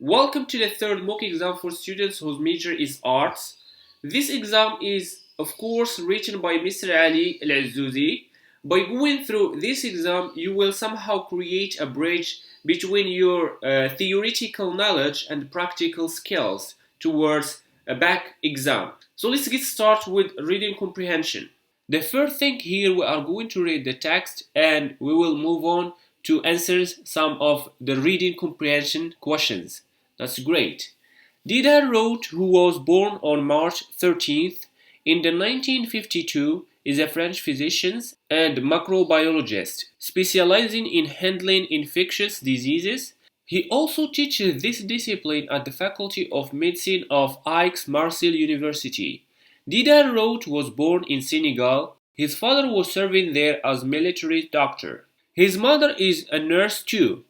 Welcome to the third mock exam for students whose major is arts. This exam is, of course, written by Mr. Ali Al-Azzouzi. By going through this exam, you will somehow create a bridge between your theoretical knowledge and practical skills towards a back exam. So let's get started with reading comprehension. The first thing here, we are going to read the text and we will move on to answer some of the reading comprehension questions. That's great. Diderot, who was born on March 13th in the 1952, is a French physician and microbiologist specializing in handling infectious diseases. He also teaches this discipline at the Faculty of Medicine of Aix-Marseille University. Diderot was born in Senegal. His father was serving there as military doctor. His mother is a nurse too.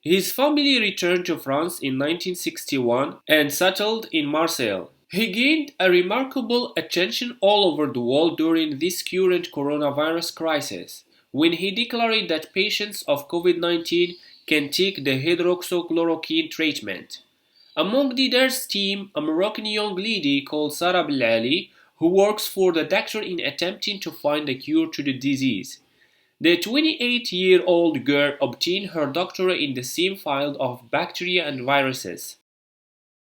His family returned to France in 1961 and settled in Marseille. He gained a remarkable attention all over the world during this current coronavirus crisis, when he declared that patients of COVID-19 can take the hydroxychloroquine treatment. Among Dider's team, a Moroccan young lady called Sarah Belali, who works for the doctor in attempting to find a cure to the disease. The 28-year-old girl obtained her doctorate in the same field of bacteria and viruses.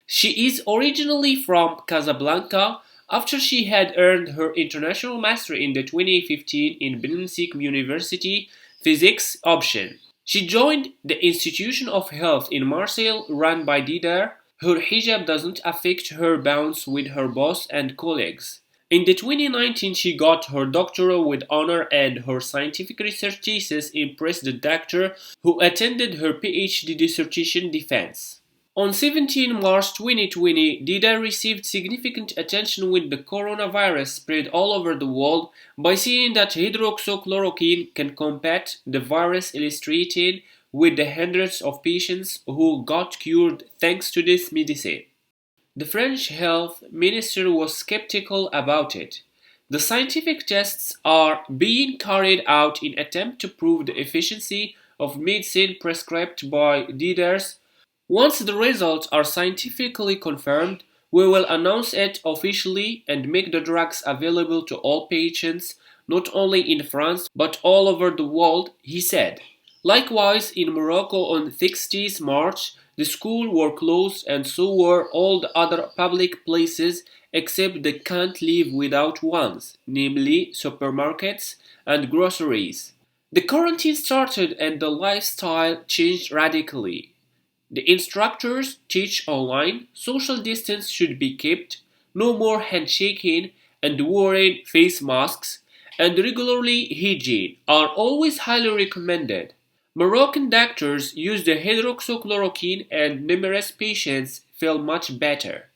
She is originally from Casablanca. After she had earned her international master in the 2015 in Belmsik University Physics option. She joined the Institution of Health in Marseille run by Dider. Her hijab doesn't affect her bonds with her boss and colleagues. In the 2019, she got her doctorate with honor and her scientific research thesis impressed the doctor who attended her PhD dissertation defense. On 17 March 2020, Dider received significant attention when the coronavirus spread all over the world by saying that hydroxychloroquine can combat the virus, illustrating with the hundreds of patients who got cured thanks to this medicine. The French health minister was skeptical about it. The scientific tests are being carried out in attempt to prove the efficacy of medicine prescribed by Dider's. Once the results are scientifically confirmed, we will announce it officially and make the drugs available to all patients, not only in France but all over the world, he said. Likewise, in Morocco on 16 March, the schools were closed and so were all the other public places except the can't live without ones, namely supermarkets and groceries. The quarantine started and the lifestyle changed radically. The instructors teach online, social distance should be kept, no more handshaking and wearing face masks, and regularly hygiene are always highly recommended. Moroccan doctors use the hydroxychloroquine and numerous patients feel much better.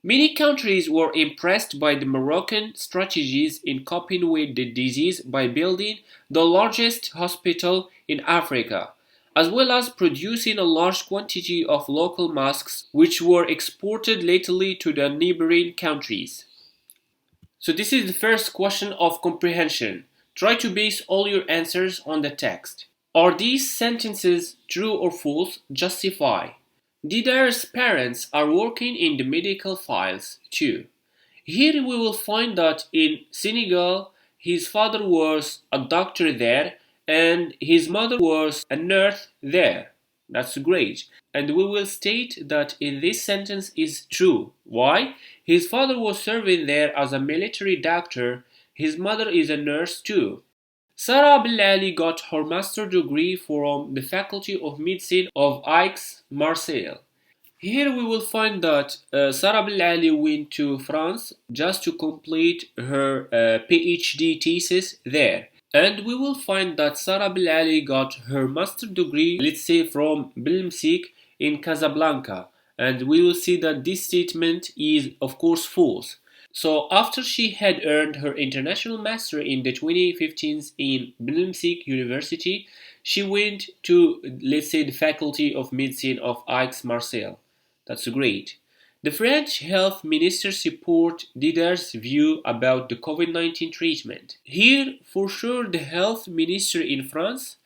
Many countries were impressed by the Moroccan strategies in coping with the disease by building the largest hospital in Africa, as well as producing a large quantity of local masks which were exported lately to the neighboring countries. So this is the first question of comprehension. Try to base all your answers on the text. Are these sentences true or false? Justify. Dider's parents are working in the medical files too. Here we will find that in Senegal, his father was a doctor there and his mother was a nurse there. That's great. And we will state that in this sentence is true. Why? His father was serving there as a military doctor. His mother is a nurse too. Sarah Belali got her master's degree from the Faculty of Medicine of Aix-Marseille. Here we will find that Sarah Belali went to France just to complete her PhD thesis there. And we will find that Sarah Belali got her master's degree, let's say from Belmsik in Casablanca. And we will see that this statement is of course false. So after she had earned her international master in the 2015 in Belmsik University, she went to, let's say, the Faculty of Medicine of Aix-Marseille. That's great. The French health minister support Dider's view about the COVID-19 treatment. Here, for sure, the health minister in France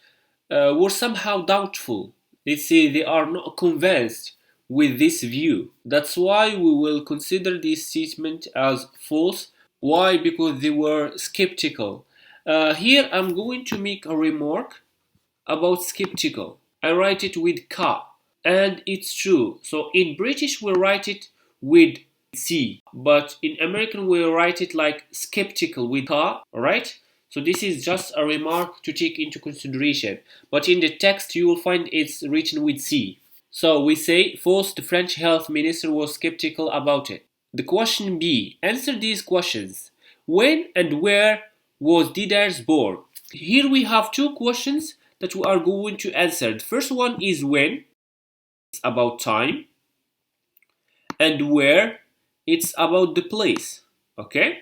were somehow doubtful. Let's say they are not convinced with this view. That's why we will consider this statement as false. Why? Because they were skeptical. Here I'm going to make a remark about skeptical. I write it with K, and it's true. So in British we write it with C, but in American we write it like skeptical with K, alright? So this is just a remark to take into consideration, but in the text you will find it's written with C. So we say false, the French health minister was skeptical about it. The question B, answer these questions. When and where was Dider's born? Here we have two questions that we are going to answer. The first one is when, it's about time, and where, it's about the place, okay?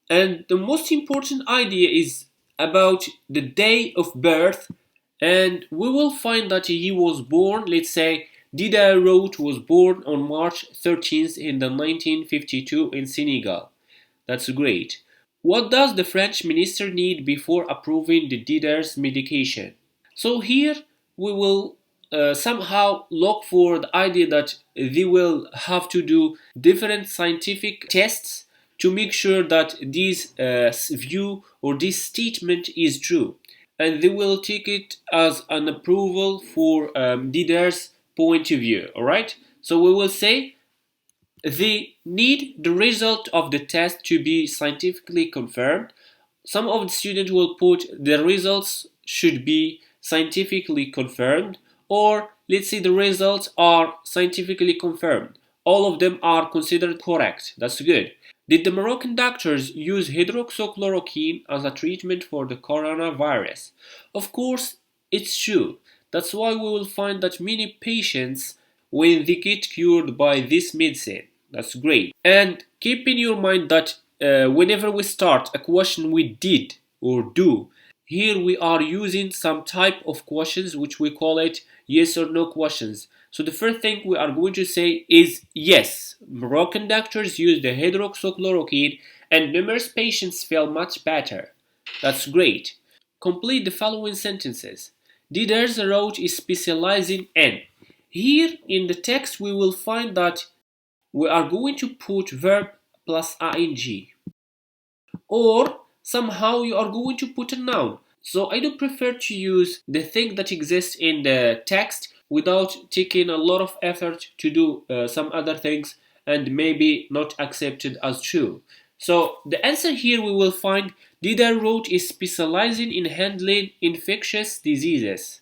And the most important idea is about the day of birth, and we will find that he was born, let's say Diderot was born on March 13th in the 1952 in Senegal. That's great. What does the French minister need before approving the Dider's medication? So here we will somehow look for the idea that they will have to do different scientific tests to make sure that this view or this statement is true. And they will take it as an approval for Dider's point of view, alright? So we will say they need the result of the test to be scientifically confirmed. Some of the students will put the results should be scientifically confirmed, or let's say the results are scientifically confirmed. All of them are considered correct. That's good. Did the Moroccan doctors use hydroxychloroquine as a treatment for the coronavirus? Of course, it's true. That's why we will find that many patients, when they get cured by this medicine, that's great. And keep in your mind that whenever we start a question with did or do, here we are using some type of questions which we call it yes or no questions. So the first thing we are going to say is yes, Moroccan doctors used the hydroxychloroquine and numerous patients felt much better. That's great. Complete the following sentences. Diderot is specializing in. Here in the text we will find that we are going to put verb plus ing, or somehow you are going to put a noun. So I do prefer to use the thing that exists in the text without taking a lot of effort to do some other things and maybe not accepted as true. So the answer here we will find Diderot is specializing in handling infectious diseases.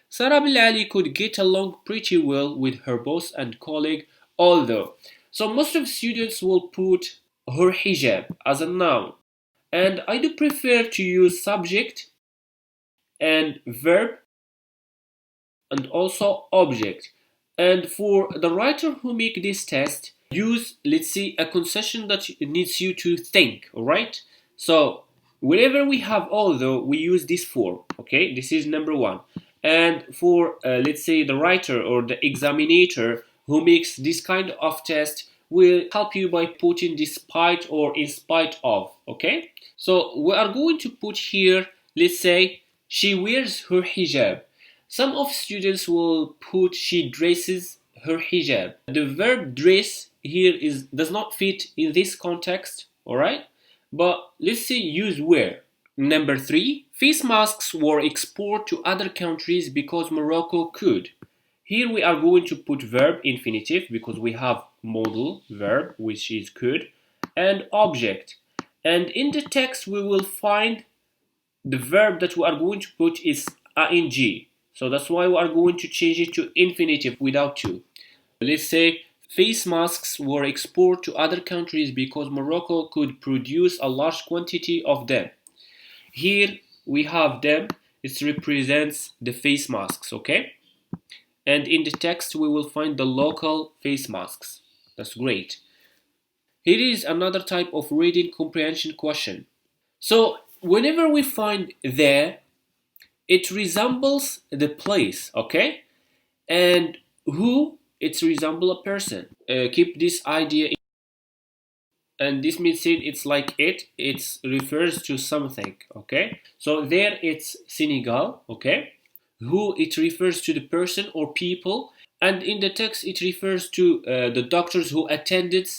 Sarah Bilali could get along pretty well with her boss and colleague, although. So most of students will put her hijab as a noun, and I do prefer to use subject and verb and also object. And for the writer who make this test, use, let's say, a concession that needs you to think, alright? So whenever we have although, we use this form, okay? This is number one. And for, let's say, the writer or the examiner who makes this kind of test will help you by putting despite or in spite of, okay? So we are going to put here, let's say, she wears her hijab. Some of students will put she dresses her hijab. The verb dress here does not fit in this context, alright? But let's say use wear. Number 3, face masks were exported to other countries because Morocco could. Here we are going to put verb infinitive because we have modal verb which is could and object. And in the text we will find the verb that we are going to put is ing. So that's why we are going to change it to infinitive without to. Let's say face masks were exported to other countries because Morocco could produce a large quantity of them. Here we have them, it represents the face masks, okay? And in the text we will find the local face masks. That's great. Here is another type of reading comprehension question. So whenever we find there, it resembles the place, okay? And who, it resembles a person. Keep this idea in. And this means it's like it refers to something, okay? So there it's Senegal, okay? Who, it refers to the person or people, And in the text it refers to the doctors who attended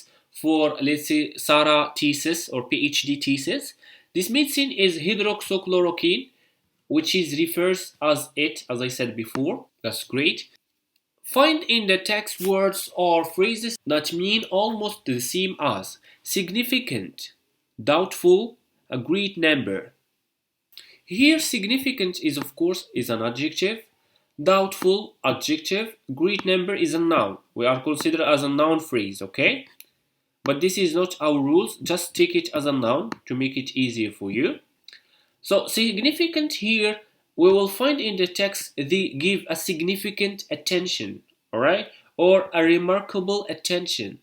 for, let's say, Sarah thesis or PhD thesis. This medicine is hydroxychloroquine, which is refers as it, as I said before. That's great. Find in the text words or phrases that mean almost the same as significant, doubtful, a great number. Here significant is of course is an adjective, doubtful adjective, great number is a noun. We are considered as a noun phrase, okay? But this is not our rules, just take it as a noun to make it easier for you. So significant here, we will find in the text they give a significant attention, all right, or a remarkable attention.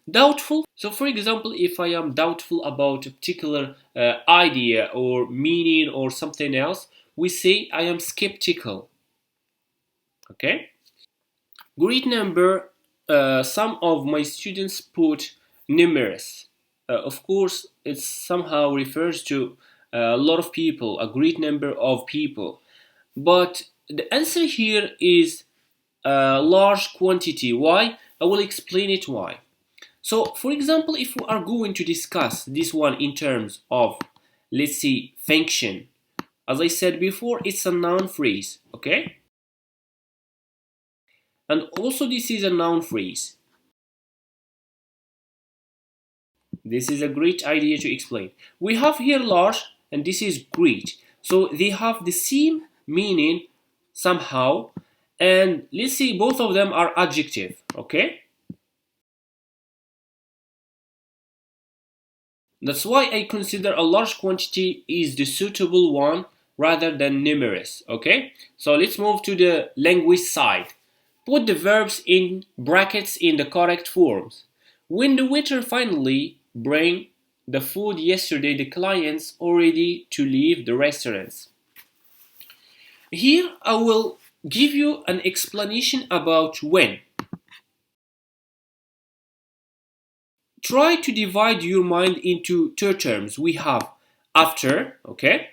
Doubtful, so for example, if I am doubtful about a particular idea or meaning or something else, we say I am skeptical. Okay. Great number, some of my students put numerous. Of course, it somehow refers to a lot of people, a great number of people. But the answer here is a large quantity. Why? I will explain it why. So, for example, if we are going to discuss this one in terms of, let's say, function, as I said before, it's a noun phrase, okay? And also this is a noun phrase. This is a great idea to explain. We have here large and this is great. So they have the same meaning somehow. And let's see, both of them are adjective, okay? That's why I consider a large quantity is the suitable one rather than numerous, okay? So let's move to the language side. Put the verbs in brackets in the correct forms. When the waiter finally bring the food yesterday, the clients already to leave the restaurants. Here I will give you an explanation about when. Try to divide your mind into two terms. We have after, okay?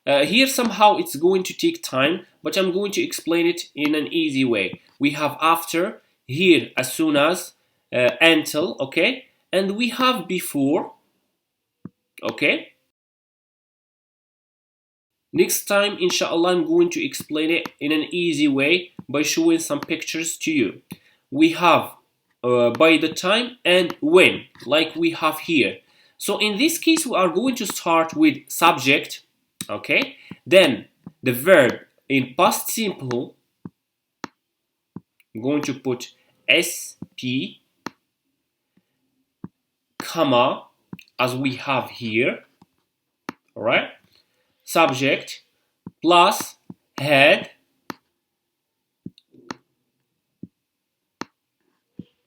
Here somehow it's going to take time, but I'm going to explain it in an easy way. We have after, here as soon as, until, okay? And we have before, okay? Next time, inshallah, I'm going to explain it in an easy way by showing some pictures to you. We have by the time and when, like we have here. So in this case, we are going to start with subject, okay? Then the verb in past simple, I'm going to put SP, comma, as we have here, all right? Subject plus head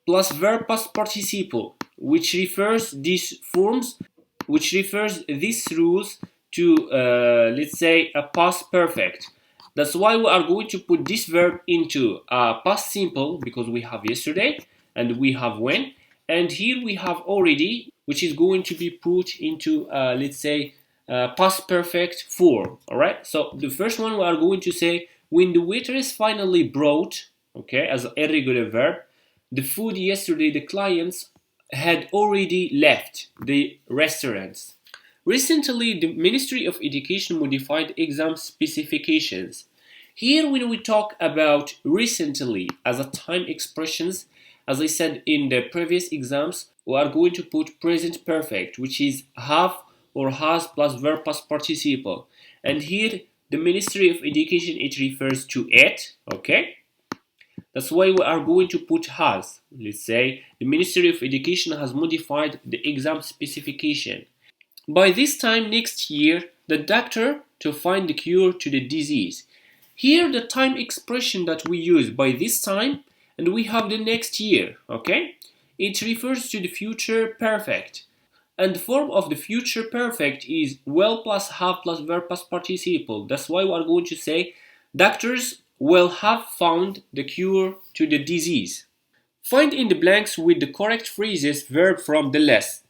plus verb past participle, which refers these forms, which refers these rules to, let's say, a past perfect. That's why we are going to put this verb into a past simple, because we have yesterday and we have when, and here we have already, which is going to be put into, let's say, past perfect form. All right. So the first one we are going to say when the waitress finally brought, okay, as an irregular verb, the food yesterday, the clients had already left the restaurants. Recently, the Ministry of Education modified exam specifications. Here, when we talk about recently as a time expressions, as I said in the previous exams, we are going to put present perfect, which is have or has plus verb past participle. And here, the Ministry of Education, it refers to it, okay? That's why we are going to put has. Let's say the Ministry of Education has modified the exam specification. By this time next year, the doctor to find the cure to the disease. Here the time expression that we use by this time, and we have the next year, okay? It refers to the future perfect. And the form of the future perfect is will plus have plus verb past participle. That's why we are going to say doctors will have found the cure to the disease. Find in the blanks with the correct phrases verb from the list.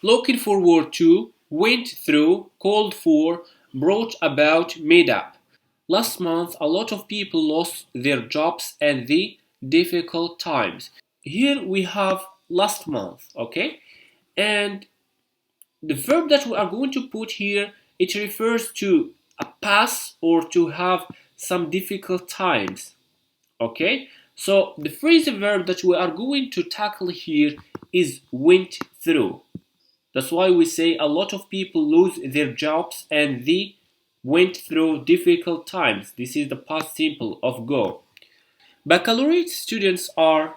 Looking forward to, went through, called for, brought about, made up. Last month, a lot of people lost their jobs and the difficult times. Here we have last month, okay? And the verb that we are going to put here, it refers to a past or to have some difficult times, okay? So the phrasal verb that we are going to tackle here is went through. That's why we say a lot of people lose their jobs and they went through difficult times. This is the past simple of go. Baccalaureate students are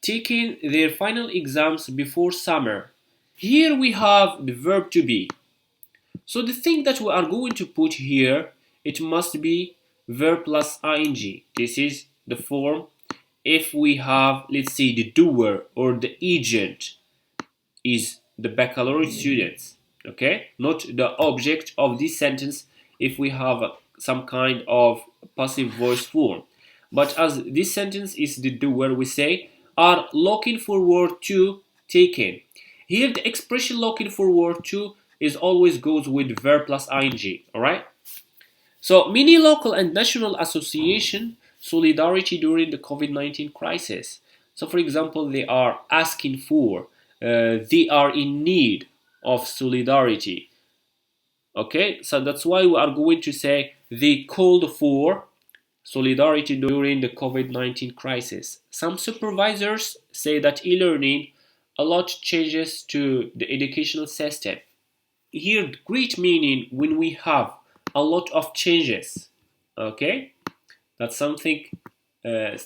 taking their final exams before summer. Here we have the verb to be. So the thing that we are going to put here, it must be verb plus ing. This is the form if we have, let's say, the doer or the agent is the baccalaureate students, okay? Not the object of this sentence if we have some kind of passive voice form. But as this sentence is the doer, we say are looking forward to taking. Here the expression looking forward to is always goes with verb plus ing, alright? So many local and national association solidarity during the COVID-19 crisis. So for example, they are asking for, they are in need of solidarity. Okay, so that's why we are going to say they called for solidarity during the COVID-19 crisis. Some supervisors say that e-learning a lot changes to the educational system. Here, great meaning when we have a lot of changes. Okay, that something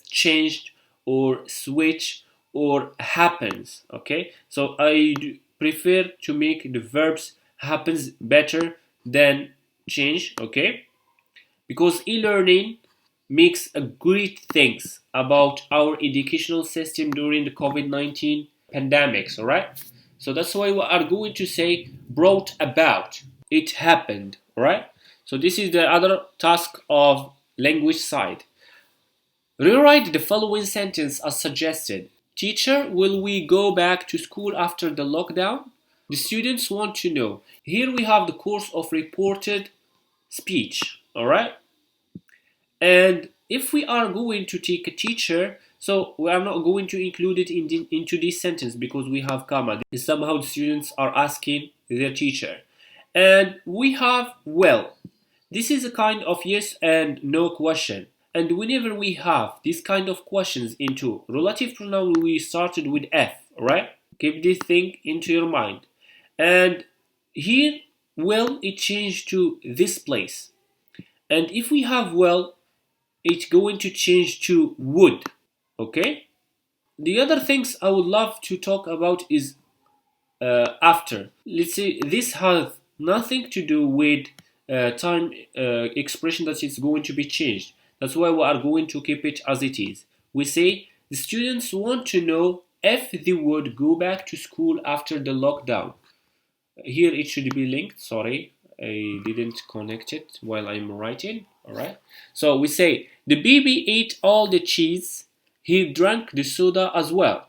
changed or switch or happens. Okay, so I prefer to make the verbs happens better than change. Okay, because e-learning makes a great things about our educational system during the COVID-19 pandemics, all right? So that's why we are going to say brought about, it happened, all right? So this is the other task of language side. Rewrite the following sentence as suggested. Teacher, will we go back to school after the lockdown? The students want to know. Here we have the course of reported speech, all right? And if we are going to take a teacher, so we are not going to include it into this sentence because we have comma. Somehow the students are asking their teacher. And we have well. This is a kind of yes and no question. And whenever we have this kind of questions into relative pronoun, we started with F, right? Keep this thing into your mind. And here, well, it changed to this place. And if we have well, it's going to change to would, okay? The other things I would love to talk about is after. Let's say this has nothing to do with time expression that is going to be changed. That's why we are going to keep it as it is. We say the students want to know if they would go back to school after the lockdown. Here it should be linked, sorry, I didn't connect it while I'm writing, alright? So we say, the baby ate all the cheese, he drank the soda as well.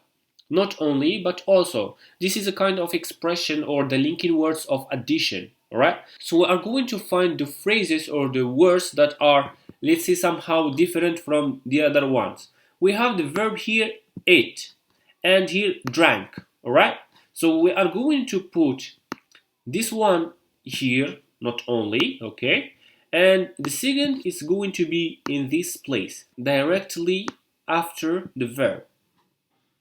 Not only, but also. This is a kind of expression or the linking words of addition, alright? So we are going to find the phrases or the words that are, let's say, somehow different from the other ones. We have the verb here, ate, and here, drank, alright? So we are going to put this one here, not only, okay? And the second is going to be in this place, directly after the verb,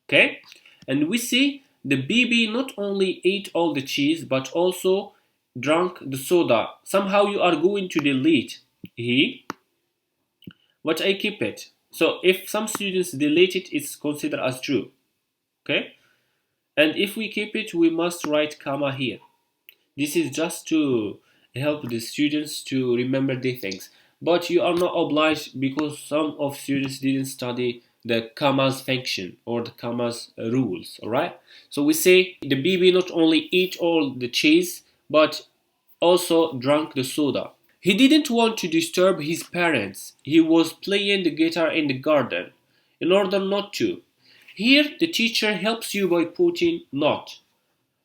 okay? And we see the baby not only ate all the cheese, but also drank the soda. Somehow you are going to delete he, but I keep it. So if some students delete it, it's considered as true, okay? And if we keep it, we must write comma here. This is just to help the students to remember the things. But you are not obliged because some of students didn't study the commas function or the commas rules, alright? So we say the baby not only ate all the cheese, but also drank the soda. He didn't want to disturb his parents. He was playing the guitar in the garden in order not to. Here the teacher helps you by putting not.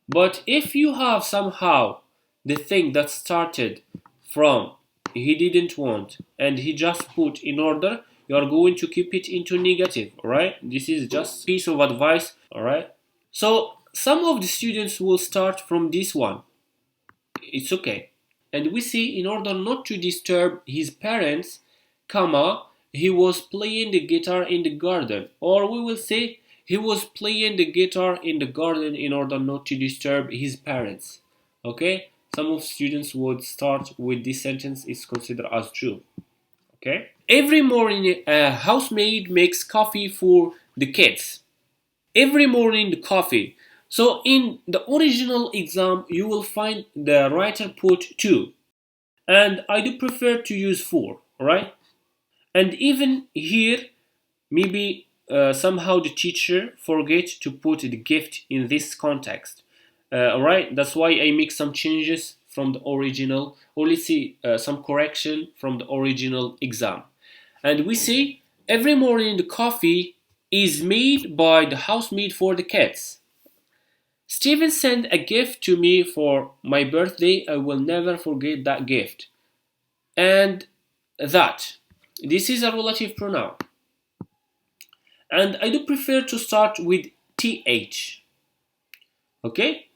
But if you have somehow the thing that started from he didn't want and he just put in order, you are going to keep it into negative, alright? This is just a piece of advice, alright? So some of the students will start from this one. It's okay. And we see, in order not to disturb his parents, comma, he was playing the guitar in the garden. Or we will say, he was playing the guitar in the garden in order not to disturb his parents. Okay? Some of students would start with this sentence is considered as true. Okay? Every morning a housemaid makes coffee for the kids. Every morning the coffee. So in the original exam you will find the writer put 2. And I do prefer to use 4. Alright? And even here maybe somehow the teacher forget to put the gift in this context. Alright, that's why I make some changes from the original, or let's see some correction from the original exam. And we see every morning the coffee is made by the housemaid for the kids. Steven sent a gift to me for my birthday. I will never forget that gift. And that. This is a relative pronoun. And I do prefer to start with th. Okay?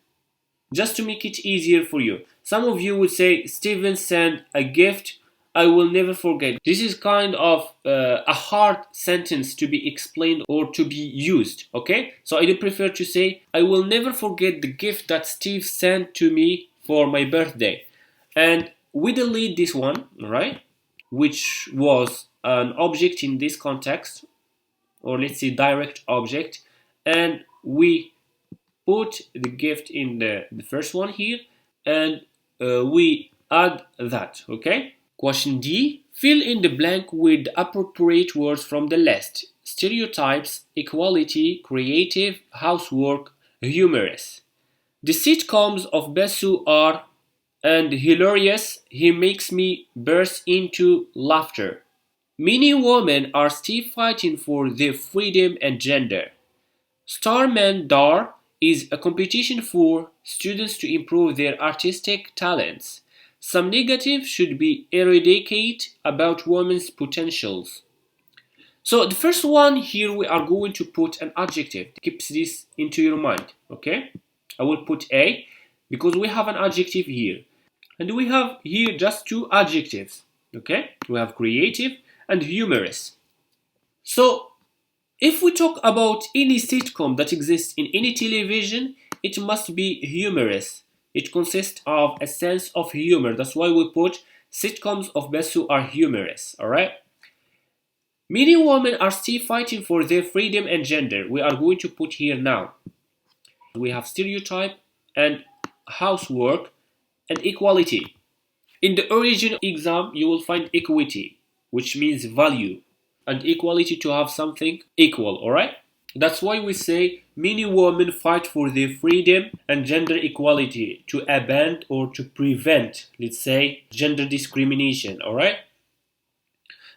Just to make it easier for you. Some of you would say, Steven sent a gift I will never forget. This is kind of a hard sentence to be explained or to be used. Okay? So I do prefer to say, I will never forget the gift that Steve sent to me for my birthday. And we delete this one, right? Which was an object in this context, or let's say direct object, and we put the gift in the first one here, and we add that. Okay? Question D. Fill in the blank with appropriate words from the list. Stereotypes, equality, creative, housework, humorous. The sitcoms of Besu are and hilarious. He makes me burst into laughter. Many women are still fighting for their freedom and gender. Starman Dar is a competition for students to improve their artistic talents. Some negative should be eradicated about women's potentials. So the first one here we are going to put an adjective. Keep this into your mind, okay? I will put A because we have an adjective here. And we have here just 2 adjectives, okay? We have creative and humorous. So if we talk about any sitcom that exists in any television, it must be humorous. It consists of a sense of humor. That's why we put sitcoms of Besu are humorous, alright? Many women are still fighting for their freedom and gender. We are going to put here now. We have stereotype and housework and equality. In the original exam, you will find equity, which means value, and equality to have something equal, alright? That's why we say many women fight for their freedom and gender equality to abandon or to prevent, let's say, gender discrimination, alright?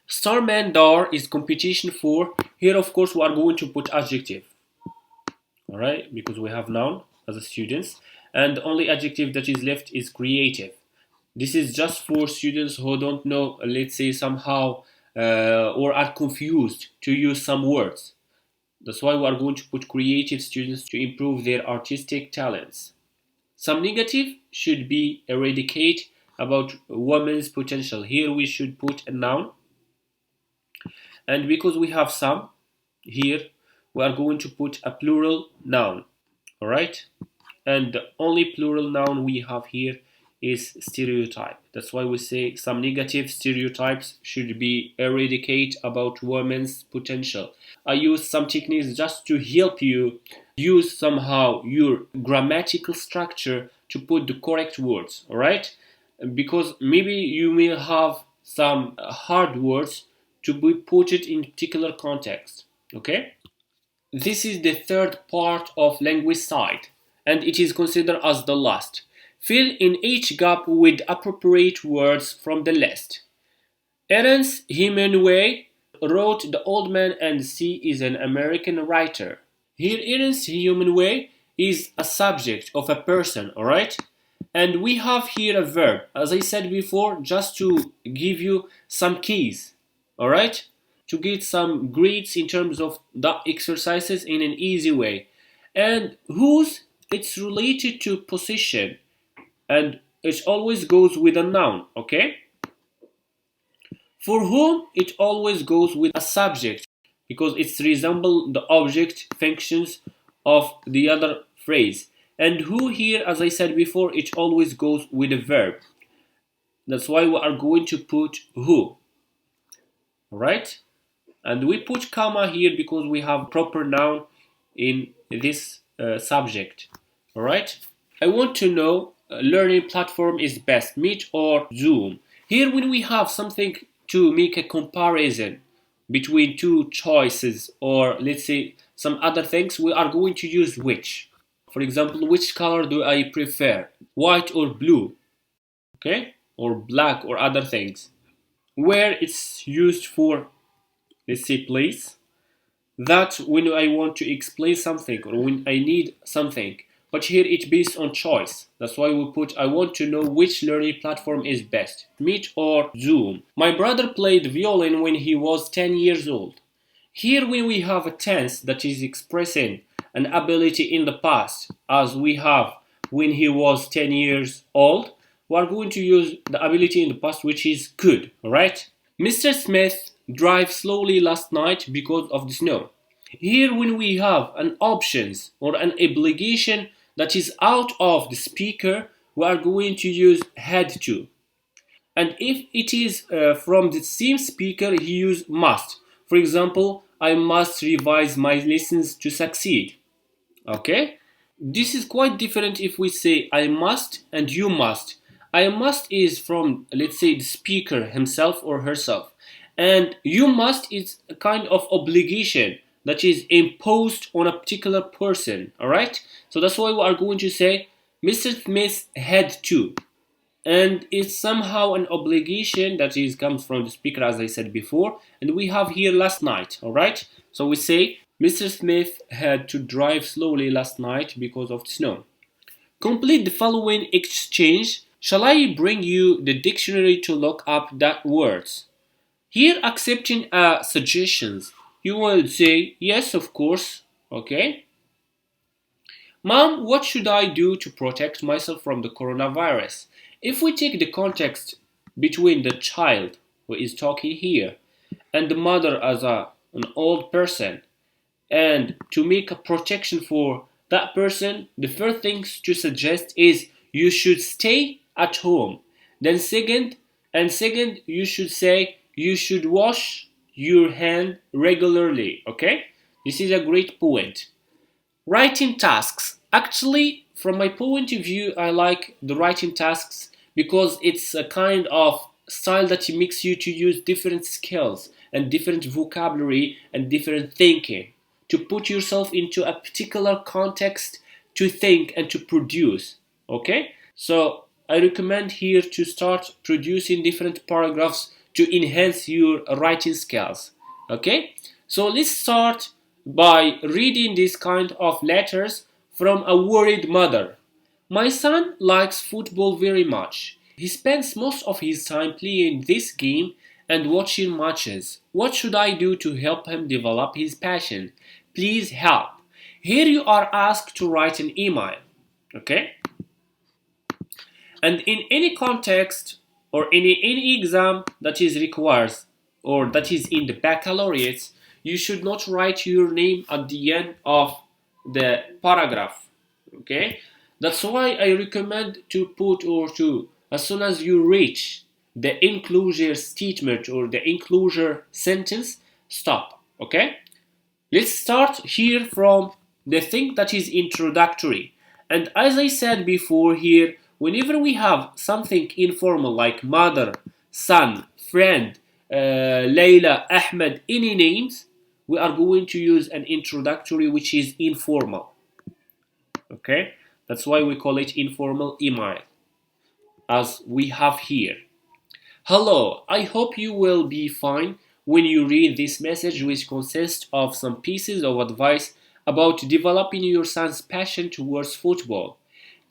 Starman Dar is competition for, here of course we are going to put adjective, alright? Because we have noun as a students, and the only adjective that is left is creative. This is just for students who don't know, let's say somehow, or are confused to use some words. That's why we are going to put creative students to improve their artistic talents. Some negative should be eradicate about women's potential. Here we should put a noun. And because we have some here, we are going to put a plural noun. Alright? And the only plural noun we have here is stereotype. That's why we say some negative stereotypes should be eradicated about women's potential. I use some techniques just to help you use somehow your grammatical structure to put the correct words, alright? Because maybe you may have some hard words to be put it in particular context, okay? This is the third part of language side, and it is considered as the last. Fill in each gap with appropriate words from the list. Ernest Hemingway wrote The Old Man and the Sea is an American writer. Here Ernest Hemingway is a subject of a person, alright? And we have here a verb, as I said before, just to give you some keys, alright? To get some grades in terms of the exercises in an easy way. And whose, it's related to position, and it always goes with a noun, okay? For whom, it always goes with a subject because it resembles the object functions of the other phrase. And who here, as I said before, it always goes with a verb. That's why we are going to put who. Alright? And we put comma here because we have proper noun in this subject. Alright? I want to know learning platform is best, Meet or Zoom. Here when we have something to make a comparison between two choices, or let's say some other things, we are going to use which. For example, which color do I prefer? White or blue? Okay? Or black or other things. Where it's used for, let's say, place. That when I want to explain something or when I need something. But here it's based on choice. That's why we put I want to know which learning platform is best, Meet or Zoom. My brother played violin when he was 10 years old. Here when we have a tense that is expressing an ability in the past, as we have when he was 10 years old, we are going to use the ability in the past which is could, alright? Mr. Smith drove slowly last night because of the snow. Here when we have an options or an obligation that is out of the speaker, we are going to use had to. And if it is from the same speaker, he use must. For example, I must revise my lessons to succeed. Okay? This is quite different if we say I must and you must. I must is from, let's say, the speaker himself or herself. And you must is a kind of obligation that is imposed on a particular person, alright? So that's why we are going to say Mr. Smith had to. And it's somehow an obligation that is comes from the speaker, as I said before. And we have here last night, alright? So we say Mr. Smith had to drive slowly last night because of the snow. Complete the following exchange. Shall I bring you the dictionary to look up that words? Here accepting suggestions. You will say, yes, of course, okay? Mom, what should I do to protect myself from the coronavirus? If we take the context between the child who is talking here and the mother as an old person, and to make a protection for that person, the first thing to suggest is you should stay at home. Then second, you should say you should wash your hand regularly, okay? This is a great point. Writing tasks. Actually, from my point of view, I like the writing tasks because it's a kind of style that makes you to use different skills and different vocabulary and different thinking to put yourself into a particular context to think and to produce, okay? So I recommend here to start producing different paragraphs to enhance your writing skills, okay? So let's start by reading this kind of letters from a worried mother. My son likes football very much. He spends most of his time playing this game and watching matches. What should I do to help him develop his passion? Please help. Here you are asked to write an email, okay? And in any context or any exam that is required or that is in the baccalaureate, you should not write your name at the end of the paragraph, okay? That's why I recommend to put or to, as soon as you reach the enclosure statement or the enclosure sentence, stop, okay? Let's start here from the thing that is introductory. And as I said before here, whenever we have something informal like mother, son, friend, Layla, Ahmed, any names, we are going to use an introductory which is informal. Okay? That's why we call it informal email, as we have here. Hello, I hope you will be fine when you read this message, which consists of some pieces of advice about developing your son's passion towards football.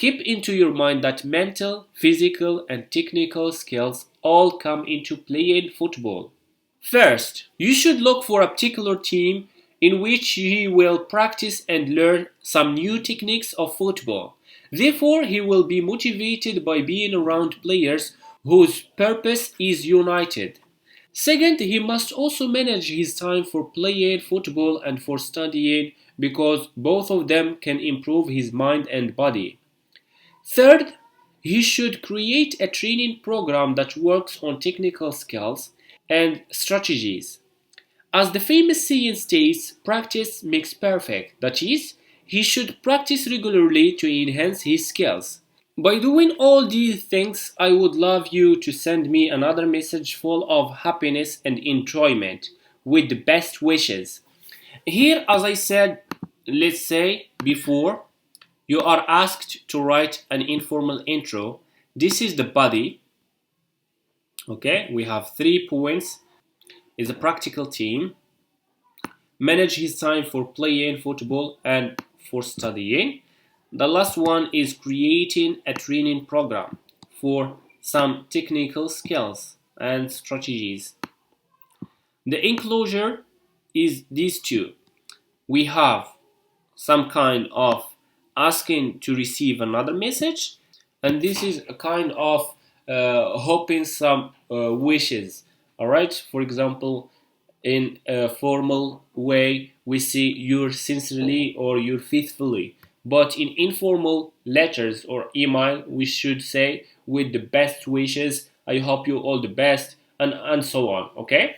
keep into your mind that mental, physical, and technical skills all come into play in football. First, you should look for a particular team in which he will practice and learn some new techniques of football. Therefore, he will be motivated by being around players whose purpose is united. Second, he must also manage his time for playing football and for studying because both of them can improve his mind and body. Third, he should create a training program that works on technical skills and strategies. As the famous saying states, practice makes perfect. That is, he should practice regularly to enhance his skills. By doing all these things, I would love you to send me another message full of happiness and enjoyment with the best wishes. Here, as I said, let's say before, you are asked to write an informal intro. This is the body. Okay, we have 3 points. Is a practical team. Manage his time for playing football and for studying. The last one is creating a training program for some technical skills and strategies. The enclosure is these 2. We have some kind of asking to receive another message, and this is a kind of hoping some wishes. Alright, for example, in a formal way we say you're sincerely or you're faithfully, but in informal letters or email we should say with the best wishes, I hope you all the best, and so on. Okay,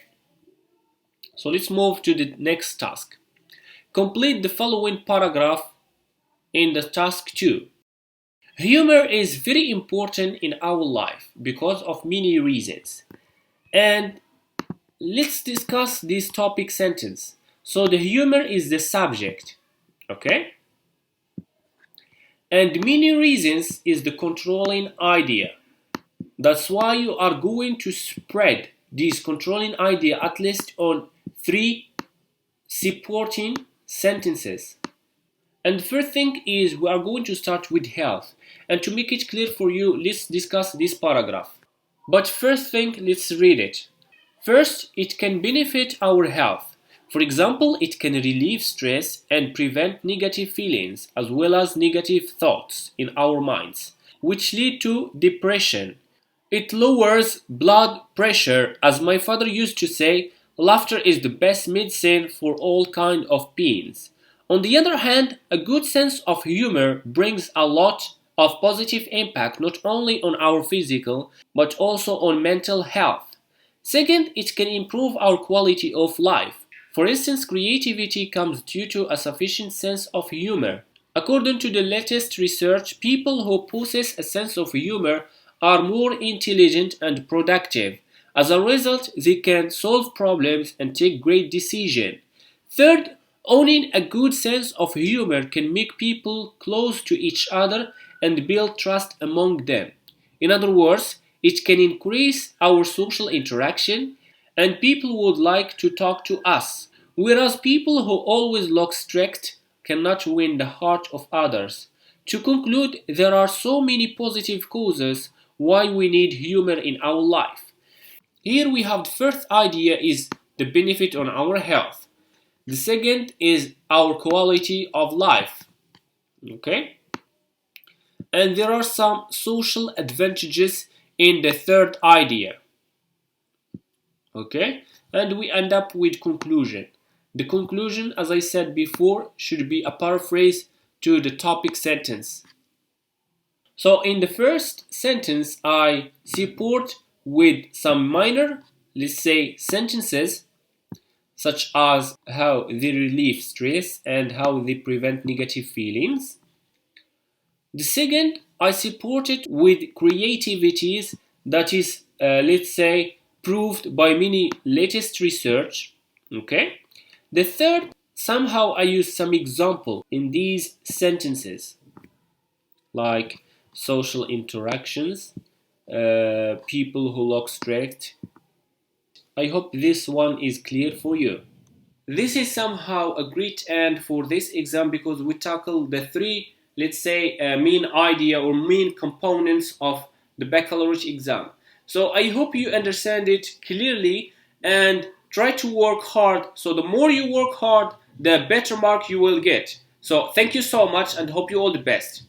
so let's move to the next task. Complete the following paragraph in the task 2. Humor is very important in our life because of many reasons. And let's discuss this topic sentence. So the humor is the subject, okay? And many reasons is the controlling idea. That's why you are going to spread this controlling idea at least on 3 supporting sentences. And the first thing is we are going to start with health. And to make it clear for you, let's discuss this paragraph. But first thing, let's read it. First, it can benefit our health. For example, it can relieve stress and prevent negative feelings as well as negative thoughts in our minds, which lead to depression. It lowers blood pressure. As my father used to say, laughter is the best medicine for all kinds of pains. On the other hand, a good sense of humor brings a lot of positive impact not only on our physical but also on mental health. Second, it can improve our quality of life. For instance, creativity comes due to a sufficient sense of humor. According to the latest research, people who possess a sense of humor are more intelligent and productive. As a result, they can solve problems and take great decisions. Third, owning a good sense of humor can make people close to each other and build trust among them. In other words, it can increase our social interaction and people would like to talk to us, whereas people who always look strict cannot win the heart of others. To conclude, there are so many positive causes why we need humor in our life. Here we have the first idea is the benefit on our health. The second is our quality of life. Okay? And there are some social advantages in the third idea. Okay? And we end up with conclusion. The conclusion, as I said before, should be a paraphrase to the topic sentence. So in the first sentence, I support with some minor, let's say, sentences such as how they relieve stress and how they prevent negative feelings. The second, I support it with creativities that is, let's say, proved by many latest research. Okay. The third, somehow I use some example in these sentences, like social interactions, people who look strict. I hope this one is clear for you. This is somehow a great end for this exam because we tackle the 3 let's say, main idea or main components of the baccalaureate exam. So I hope you understand it clearly and try to work hard. So the more you work hard, the better mark you will get. So thank you so much and hope you all the best.